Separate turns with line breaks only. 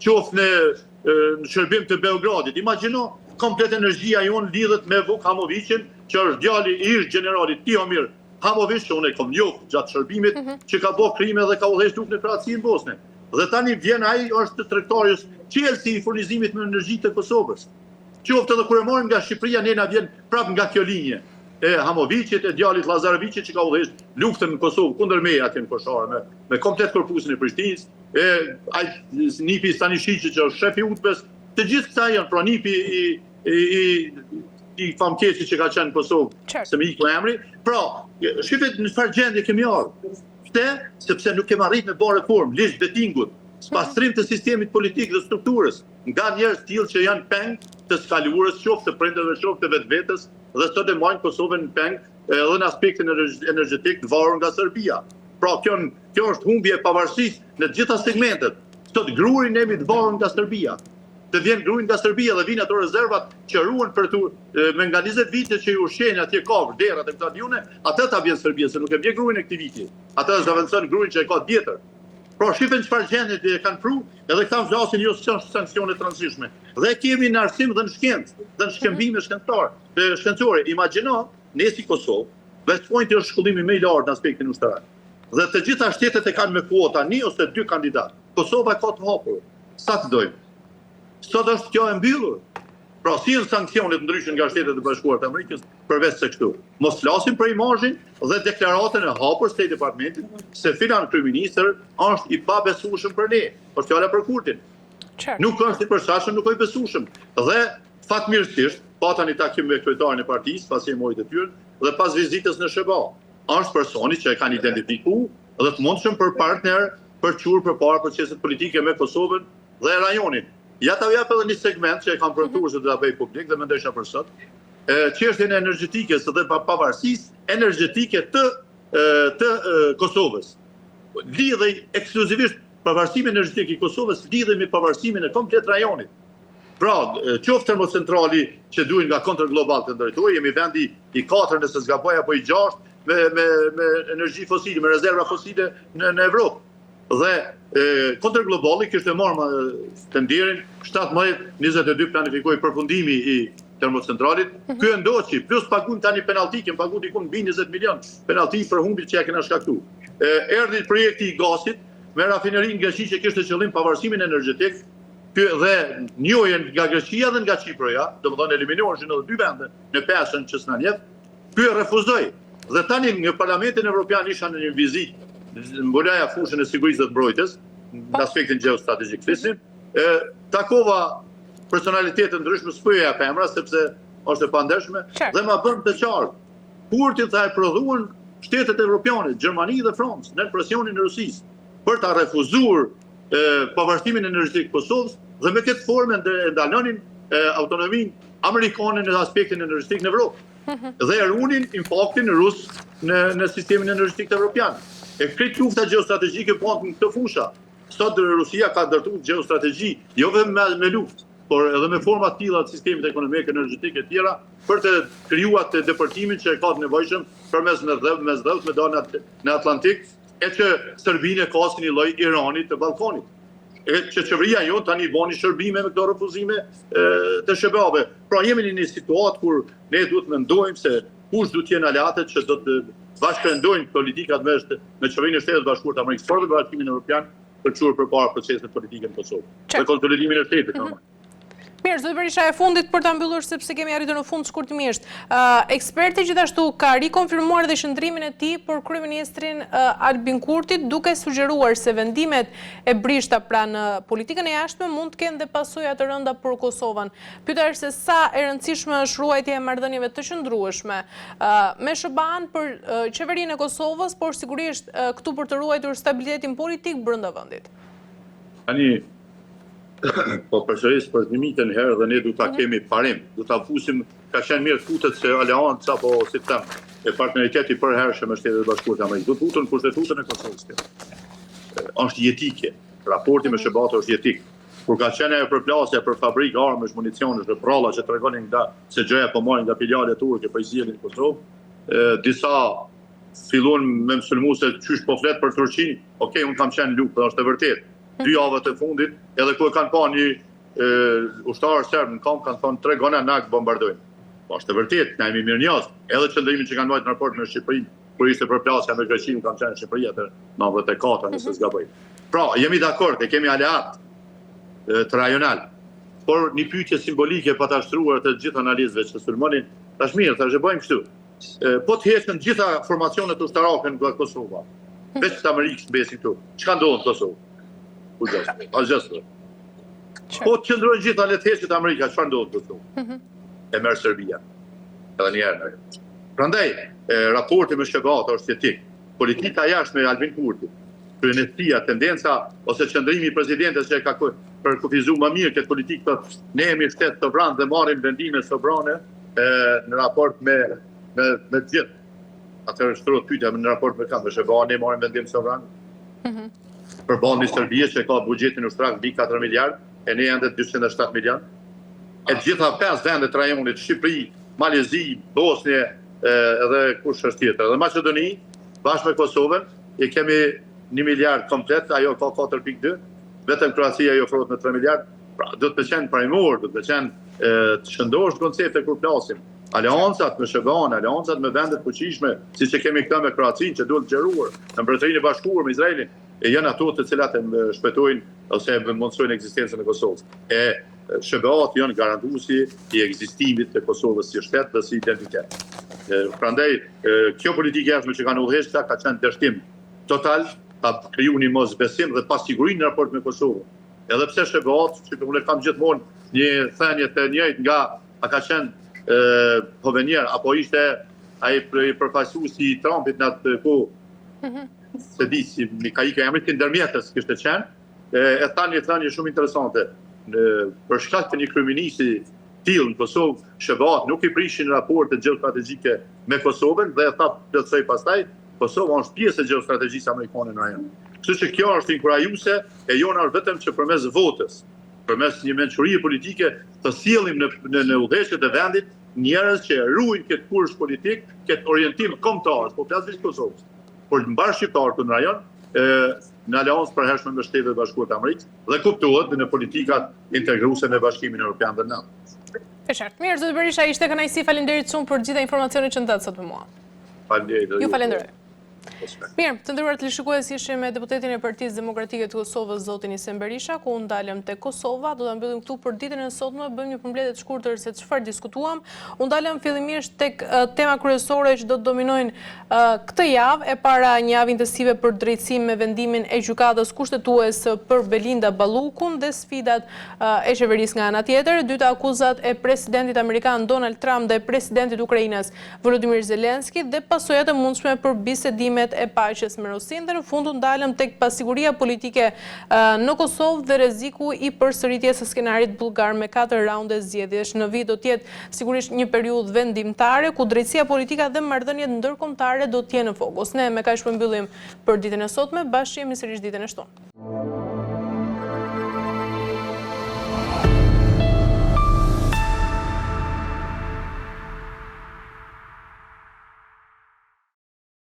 qoftë në shërbim të Beogradit. Imagjino, komplet energjia jonë lidhet me Vuk Hamovicin, që është djali i ish generalit Tihomir Hamovic, që unë e kom njohur gjatë shërbimit, që ka bërë krime dhe ka udhëhequr demokracinë në Bosnë. Dhe tani vjen ai është tregtarës qelsi i furnizimit me energji të Kosovës. Qoftë edhe kur e marrim nga Shqipëria, ne na vjen prapë nga kjo linje e Hamovicit, e djalit Lazarevicit që ka udhëhequr luftën në Kosovë kundër meje atje në Koshare me komplet korpusin e Prishtinës, ai nipi Stanishiqi që është shefi i UTB-s, të gjithë këta janë pra nipi i famkeqit që ka qenë në Kosovë, se më iku emri. Pra, shifet në çfarë gjendje kemi ardhur. Sepse nuk kemi arrit me bërë reformë, ligj vettingut, pastrim të sistemit politik dhe strukturës, nga njerëz tillë që janë peng të skaluarës, qoftë të prindërve, qoftë të vetvetes, dhe sot e marrin Kosovën në peng edhe në aspektin energjetik të varur nga Serbia. Pra, kjo është humbje e pavarësisë në të gjitha segmentet. Sot grurin jemi të varur nga Serbia. Të vjen gruin nga Serbia dhe vinë ato rezervat që ruhen për me nga 20 vite që i ushqejnë atje kafër, derat e këta diune, atë ta vjen Serbia, se nuk e vjen gruin e këtij viti. Atë zëvendëson gruin që e ka tjetër. Pra shifen çfarë gjendje e kanë pru, edhe këta flasin jo se janë sanksione të rëndësishme. Dhe kemi në arsim dhe në shkencë, dhe në shkëmbime shkencore. Imagjino, ne si Kosovë, West Pointi është shkollimi më i lartë në aspektin ushtarak. Dhe të gjitha shtetet e kanë me kuota 1 ose 2 kandidat. Kosova ka të hapur. Sa të dojmë. Sot është kjo e mbyllur. Pra, si janë sanksionet ndryshme nga Shtetet e Bashkuara të Amerikës, përveç se kështu. Mos flasim për imazhin dhe deklaratën e hapur State Departmentit se filan kryeministër është i pabesueshëm për ne. Është fjala për Kurtin. Nuk është i përshtatshëm, nuk është i besueshëm. Dhe fatmirësisht, pata një takim me kryetarin e partisë, pasi e mori detyrën, dhe pas vizitës në SBA, është personi që e kanë identifikuar dhe të mundshëm për partner për qur përpara procesit politike me Kosovën dhe rajonin. Ja ta jap edhe një segment që e kam premtuar se do ta bëj publik dhe mendojsha për sot. Çështjen e energjetikës dhe pavarësisë energjetike të Kosovës. Lidhej ekskluzivisht pavarësimi energjetik i Kosovës lidhej me pavarësimin e komplet rajonit. Pra, qoftë termocentrali që duhen nga kontër global të ndërtuar, jemi vendi i 4 nëse zgaboj apo i 6 me energji fosile, me rezerva fosile në Evropë. Dhe kontër globali kishte marrë të ndirin 17-22 planifikoi përfundimi i termocentralit. Ky e ndoqi, plus pagun tani penallti, kem pagu dikun mbi 20 milion penallti për humbjet që ja kena shkaktuar. Erdhi projekti i gasit me rafinerinë Greqi që kishte qëllim pavarësimin energjetik, dhe njohjen nga Greqia dhe nga Çiproja, domethënë eliminoheshin edhe 2 vende në peshën që s'na njeh. Ky e refuzoi. Dhe tani në Parlamentin Evropian isha në një vizitë mbulaja fushën e sigurisë dhe të mbrojtjes, në aspektin gjeostrategjik flisim, takova personalitete ndryshme, s'pëja pa emra, sepse është e pandershme, dhe ma bën të qartë. Kurti tha e prodhuan shtetet evropiane, Gjermani dhe Francë, në presionin e Rusisë, për ta refuzuar pavarësimin energjetik të Kosovës dhe me këtë formë ndalonin autonominë amerikane në aspektin energjetik në Evropë. Dhe e runin impaktin rus në sistemin energjetik evropian. E këtë lufta gjeostrategjike po në këtë fusha. Sot Rusia ka ndërtuar gjeostrategji, jo vetëm me luftë, por edhe me forma të tilla të sistemit ekonomik, energjetik e tjera, për të krijuar të depërtimin që e ka të nevojshëm përmes me dhëut me dalë në Atlantik, e që Serbinë ka si një lloj Iranit të Ballkanit. E që qeveria jonë tani bani shërbime me këto refuzime të SBA-ve. Pra jemi në një situatë kur ne duhet mendojmë se kush duhet të jenë aleatët që do të bashkëndojnë politikat me qeverinë e Shtetit Bashkuar të Amerikës për Bashkimin Evropian për çuar përpara procesit politik në Kosovë. Për konsolidimin e shtetit normal.
Mirë, zoti Berisha, e fundit për ta mbyllur sepse kemi arritur në fund shkurtimisht. Eksperti gjithashtu ka rikonfirmuar dhe shëndrimin e tij për kryeministrin Albin Kurtit, duke sugjeruar se vendimet e brishta pranë politikën e jashtme mund të kenë dhe pasoja të rënda për Kosovën. Pyetja është se sa e rëndësishme është ruajtja e marrëdhënieve të qëndrueshme me SBA-n për qeverinë e Kosovës, por sigurisht këtu për të ruajtur stabilitetin politik brenda vendit.
Tani po përsëris për 100 herë dhe ne du ta kemi parim, du ta fusim, ka qenë mirë futet se aleanca apo si të them, e partneriteti përhershëm me Shtetet e Bashkuara të Amerikës. Du të futën kushtetutën e Kosovës. Është jetike. Raporti me SBA-n është jetik. Kur ka qenë ajo përplasja për fabrikë armësh, municionesh dhe pralla që tregonin se gjëja po marrin nga filiale turke po i zgjedhin në Kosovë, disa filluan me sulmuese qysh po flet për Turqinë. Okej, unë kam qenë në luftë, është e vërtetë. 2 javët e fundit, edhe ku e kanë pa një ushtarë serb në kamp, kanë thonë 3 gona nak bombardojnë. Po është e vërtet, na jemi mirënjohës, edhe qëndrimin që kanë marrë në raport me Shqipërinë, kur ishte përplasja me Greqinë, kanë qenë në Shqipëri atë 94, nëse s'gaboj. Pra, jemi dakord, e kemi aleat të rajonal. Por një pyetje simbolike pa ta shtruar të gjithë analizëve që sulmonin, tash mirë, tash e bëjmë kështu. Po të heqën gjitha formacionet ushtarake nga Kosova. Veç të Amerikës besin këtu. Çka ndodh në Kosovë? Asgjë. Po të qëndrojnë gjitha le të heqet Amerika, çfarë ndodh në Kosovë? E merr Serbia. Edhe një herë. Prandaj, raporti me SHBA-t është etik. Politika jashtë me Albin Kurti, kryenësia, tendenca ose qëndrimi i presidentes që ka përkufizuar më mirë këtë politikë, ne jemi shtet sovran dhe marrim vendime sovrane në raport me gjithë. Atëherë shtrohet pyetja në raport me kanë, SHBA ne marrim vendim sovran. Përballë Serbia që ka buxhetin ushtrak mbi 4 miliard, e ne ende 207 milion. E gjitha 5 vendet të rajonit, Shqipëri, Malezi, Bosnje, edhe kush është tjetër, edhe Maqedoni, bashkë me Kosovën, e kemi 1 miliard komplet, ajo ka 4.2, vetëm Kroacia jo ofrohet me 3 miliard, pra do të qenë prajmor, do të qenë të shëndosh koncepte kur flasim. Aleancat me SHBA-n, aleancat me vendet fuqishme, siç e kemi këta me Kroacinë që duhet xheruar, në Mbretërinë e Bashkuar me Izraelin, e janë ato të cilat e shpëtojnë ose mundsojnë ekzistencën e Kosovës. SHBA-t janë garantuesi i ekzistimit të Kosovës si shtet dhe si identitet. Prandaj, kjo politikë jashtme që kanë udhëhequr ka qenë dështim total, ka kriju një mosbesim dhe pasiguri në raport me Kosovën. Edhe pse SHBA-t, që unë kam gjithmonë një thënie të njëjtë nga a ka qenë Hovenier, apo ishte ai përfaqësuesi i Trumpit në atë kohë, se di si Mikaika Amerikën ndërmjetës kishte qenë, e tha një thënie shumë interesante. Për shkak të një kryeministi tillë në Kosovë, SHBA-t nuk i prishin raporte gjeostrategjike me Kosovën dhe e tha plotësoj pastaj, Kosova është pjesë e gjeostrategjisë amerikane në rajon. Kështu që kjo është inkurajuese e jona vetëm që përmes votës, përmes një mençurie politike të sjellim në udhëheqjet e vendit njerëz që ruajnë këtë kurs politik, këtë orientim kombëtar, po flas vetëm Kosovës, por mbar shqiptarët në rajon, në aleancë përhershme me Shtetet e Bashkuara të Amerikës dhe kuptohet në politikat integruese me Bashkimin Evropian dhe NATO.
E qartë. Mirë, zoti Berisha, ishte kënaqësi, faleminderit shumë për gjitha informacionet që ndat sot me mua.
Faleminderit.
Ju falenderoj. Mirë, të nderuar televizionistët, ishim me deputetin e Partisë Demokratike të Kosovës, zotin Isem Berisha, ku ndalëm te Kosova. Do ta mbyllim këtu për ditën e sotme, bëjmë një përmbledhje të shkurtër se çfarë diskutuam. U ndalëm fillimisht tek tema kryesore që do të dominojnë këtë javë, e para një javë intensive për drejtësim me vendimin e gjykatës kushtetuese për Belinda Ballukun dhe sfidat e qeverisë nga ana tjetër, e dyta akuzat e presidentit amerikan Donald Trump dhe presidentit Ukrainës Volodymyr Zelensky dhe pasojat e mundshme për bisedimet e paqes me Rusinë, dhe në fund u ndalëm tek pasiguria politike në Kosovë dhe rreziku i përsëritjes së skenarit bullgar me 4 raunde zgjedhjesh. Në vit do të jetë sigurisht një periudhë vendimtare ku drejtësia politike dhe marrëdhëniet ndërkombëtare do të jenë në fokus. Ne me kaq po mbyllim për ditën e sotme, bashkë jemi sërish ditën e shtunë.